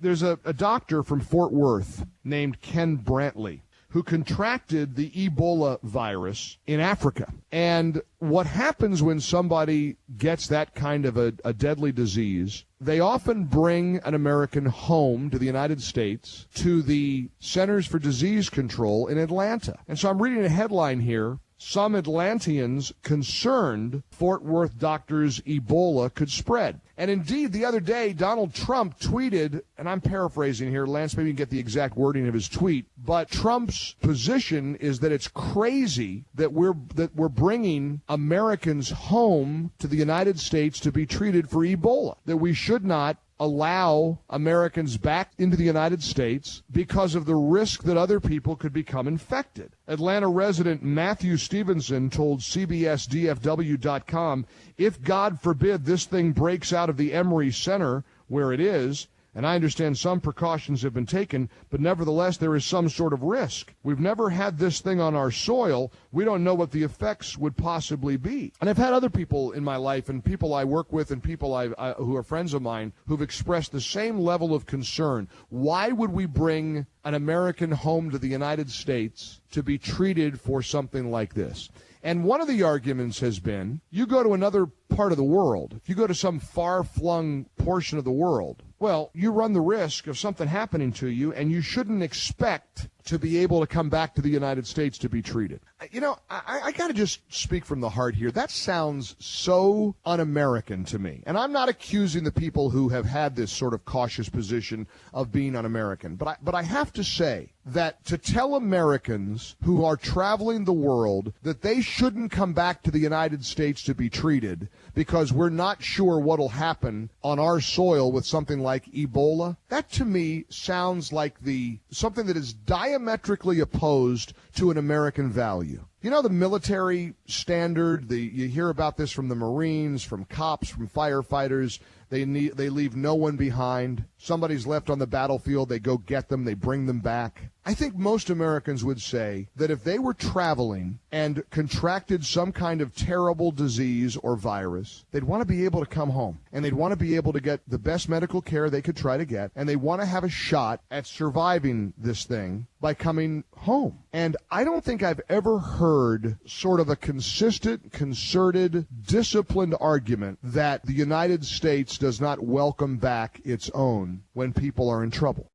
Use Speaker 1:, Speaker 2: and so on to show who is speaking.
Speaker 1: there's a doctor from Fort Worth named Kent Brantley who contracted the Ebola virus in Africa. And what happens when somebody gets that kind of a deadly disease, they often bring an American home to the United States to the Centers for Disease Control in Atlanta. And so I'm reading a headline here. Some Atlanteans concerned Fort Worth doctors' Ebola could spread. And indeed, the other day, Donald Trump tweeted, and I'm paraphrasing here, Lance, maybe you can get the exact wording of his tweet, but Trump's position is that it's crazy that we're bringing Americans home to the United States to be treated for Ebola, that we should not allow Americans back into the United States because of the risk that other people could become infected. Atlanta resident Matthew Stevenson told CBSDFW.com, if God forbid this thing breaks out of the Emory Center where it is, and I understand some precautions have been taken, but nevertheless there is some sort of risk. We've never had this thing on our soil. We don't know what the effects would possibly be. And I've had other people in my life and people I work with and people who are friends of mine who've expressed the same level of concern. Why would we bring an American home to the United States to be treated for something like this? And one of the arguments has been, you go to another part of the world, if you go to some far-flung portion of the world, well, you run the risk of something happening to you, and you shouldn't expect to be able to come back to the United States to be treated. You know, I got to just speak from the heart here. That sounds so un-American to me. And I'm not accusing the people who have had this sort of cautious position of being un-American. But I have to say that to tell Americans who are traveling the world that they shouldn't come back to the United States to be treated because we're not sure what'll happen on our soil with something like Ebola, that to me sounds like something that is diametrically opposed to an American value. You know, the military standard, you hear about this from the Marines, from cops, from firefighters. They leave no one behind. Somebody's left on the battlefield, they go get them, they bring them back. I think most Americans would say that if they were traveling and contracted some kind of terrible disease or virus, they'd want to be able to come home, and they'd want to be able to get the best medical care they could try to get, and they want to have a shot at surviving this thing by coming home. And I don't think I've ever heard sort of a consistent, concerted, disciplined argument that the United States does not welcome back its own when people are in trouble.